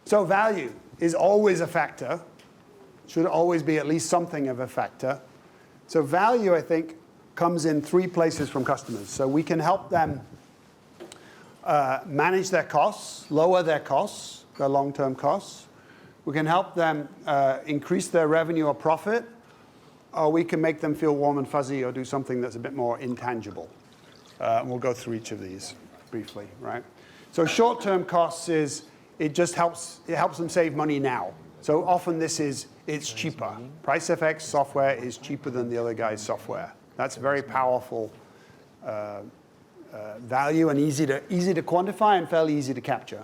So value is always a factor. Should always be at least something of a factor. So value, I think, comes in 3 places from customers. So we can help them manage their costs, lower their costs, their long-term costs. We can help them increase their revenue or profit, or we can make them feel warm and fuzzy or do something that's a bit more intangible. And we'll go through each of these briefly, right? So short-term costs is, it helps them save money now. So often it's cheaper. PriceFx software is cheaper than the other guy's software. That's very powerful value and easy to quantify and fairly easy to capture.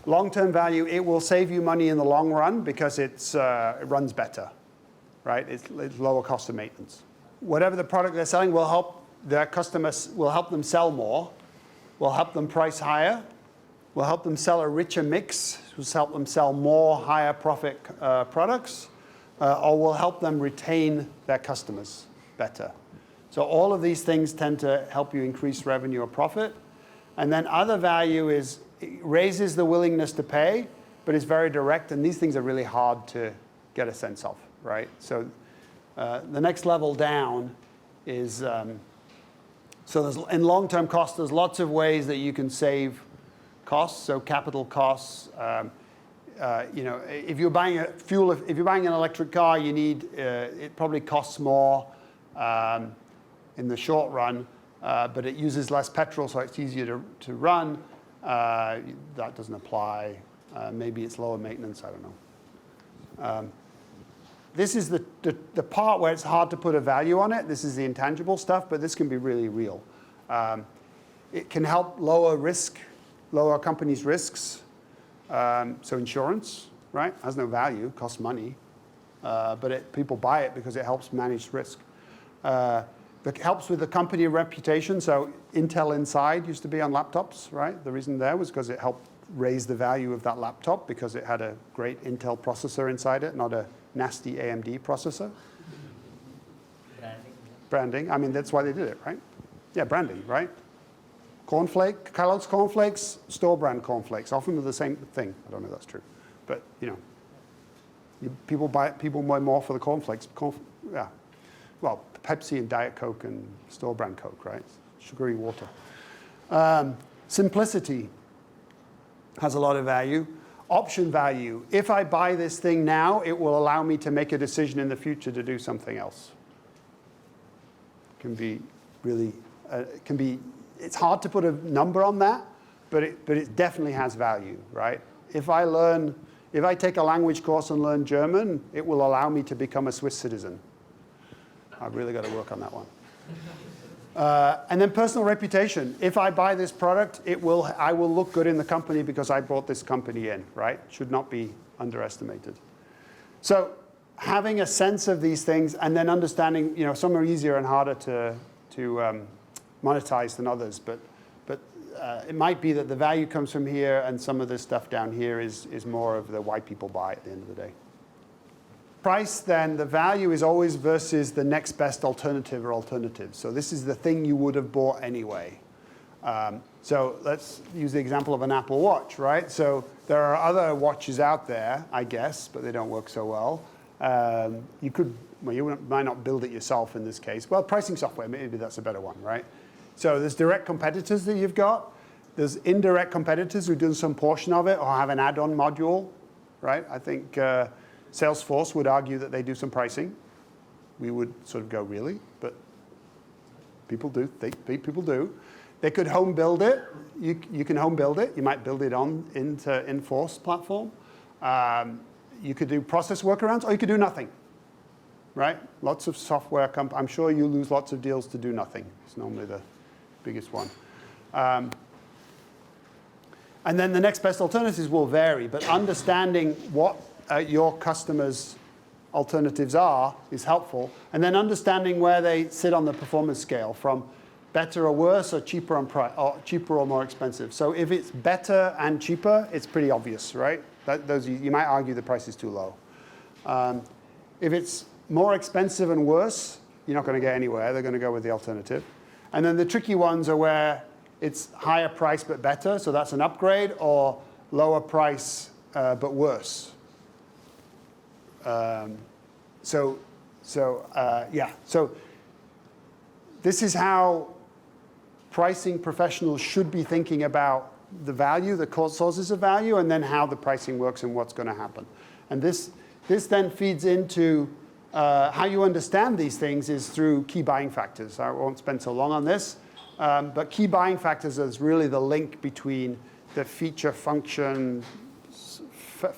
Long-term value, it will save you money in the long run because it runs better, right? It's lower cost of maintenance. Whatever the product they're selling will help their customers, will help them sell more, will help them price higher, will help them sell a richer mix, will help them sell more higher profit products, or will help them retain their customers better. So all of these things tend to help you increase revenue or profit. And then other value is, it raises the willingness to pay, but it's very direct, and these things are really hard to get a sense of, right? So the next level down is, so in long-term costs, there's lots of ways that you can save costs, so capital costs. If you're buying if you're buying an electric car, you need, it probably costs more in the short run, but it uses less petrol, so it's easier to run. That doesn't apply. Maybe it's lower maintenance, I don't know. This is the part where it's hard to put a value on it. This is the intangible stuff, but this can be really real. It can help lower a company's risks. So insurance, right, has no value, costs money, but people buy it because it helps manage risk. It helps with the company reputation. So Intel Inside used to be on laptops, right? The reason there was because it helped raise the value of that laptop because it had a great Intel processor inside it, not a nasty AMD processor. Branding. I mean, that's why they did it, right? Yeah, branding, right? Kellogg's cornflakes, store brand cornflakes, often they're the same thing. I don't know if that's true, but people buy more for the cornflakes. Yeah, well, Pepsi and Diet Coke and store brand Coke, right? Sugary water. Simplicity has a lot of value. Option value. If I buy this thing now, it will allow me to make a decision in the future to do something else. Can be really, it's hard to put a number on that, but it definitely has value, right? If I take a language course and learn German, it will allow me to become a Swiss citizen. I've really got to work on that one. And then personal reputation. If I buy this product, I will look good in the company because I brought this company in, right? Should not be underestimated. So having a sense of these things and then understanding, some are easier and harder to monetize than others, but it might be that the value comes from here and some of this stuff down here is more of the why people buy at the end of the day. Price, then, the value is always versus the next best alternative or alternatives. So this is the thing you would have bought anyway. So let's use the example of an Apple Watch, right? So there are other watches out there, I guess, but they don't work so well. You might not build it yourself in this case. Well, pricing software, maybe that's a better one, right? So there's direct competitors that you've got. There's indirect competitors who do some portion of it or have an add-on module, right? I think Salesforce would argue that they do some pricing. We would sort of go, really? But people do. People do. They could home build it. You can home build it. You might build it into Enforce platform. You could do process workarounds, or you could do nothing, right? Lots of software companies. I'm sure you lose lots of deals to do nothing. It's normally the biggest one. And then the next best alternatives will vary, but understanding what your customers' alternatives are is helpful. And then understanding where they sit on the performance scale from better or worse or cheaper or more expensive. So if it's better and cheaper, it's pretty obvious, right? You might argue the price is too low. If it's more expensive and worse, you're not going to get anywhere. They're going to go with the alternative. And then the tricky ones are where it's higher price but better, so that's an upgrade, or lower price but worse. So this is how pricing professionals should be thinking about the value, the sources of value, and then how the pricing works and what's going to happen. And this then feeds into how you understand these things is through key buying factors. I won't spend so long on this, but key buying factors is really the link between the feature, function,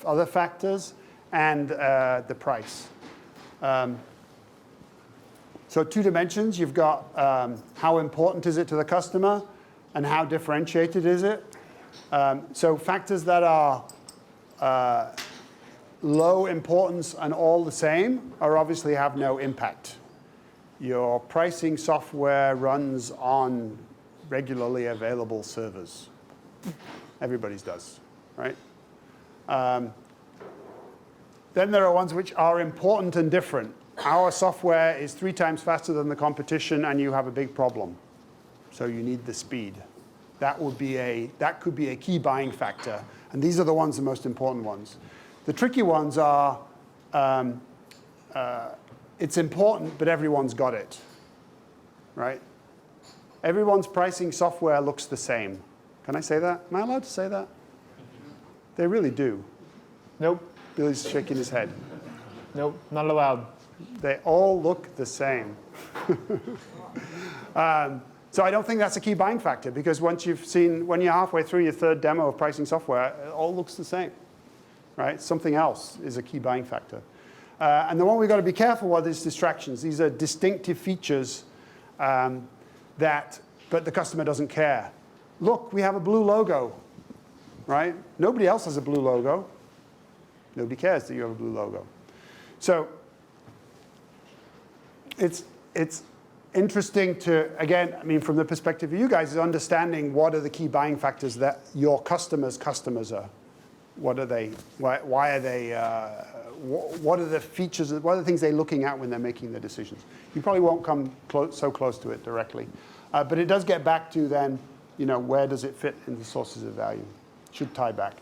other factors, and the price. So 2 dimensions, you've got how important is it to the customer and how differentiated is it. So factors that are low importance and all the same are obviously have no impact. Your pricing software runs on regularly available servers. Everybody's does, right? Then there are ones which are important and different. Our software is 3 times faster than the competition, and you have a big problem. So you need the speed. That could be a key buying factor. And these are the ones, the most important ones. The tricky ones are, it's important, but everyone's got it, right? Everyone's pricing software looks the same. Can I say that? Am I allowed to say that? They really do. Nope. Billy's shaking his head. Nope, not allowed. They all look the same. So I don't think that's a key buying factor, because when you're halfway through your 3rd demo of pricing software, it all looks the same, right? Something else is a key buying factor. And the one we've got to be careful with is distractions. These are distinctive features but the customer doesn't care. Look, we have a blue logo, right? Nobody else has a blue logo. Nobody cares that you have a blue logo. So it's interesting to, again, I mean, from the perspective of you guys, is understanding what are the key buying factors that your customers' customers are. What are they? Why are they? What are the features? What are the things they're looking at when they're making their decisions? You probably won't come so close to it directly, but it does get back to then, where does it fit in the sources of value? Should tie back.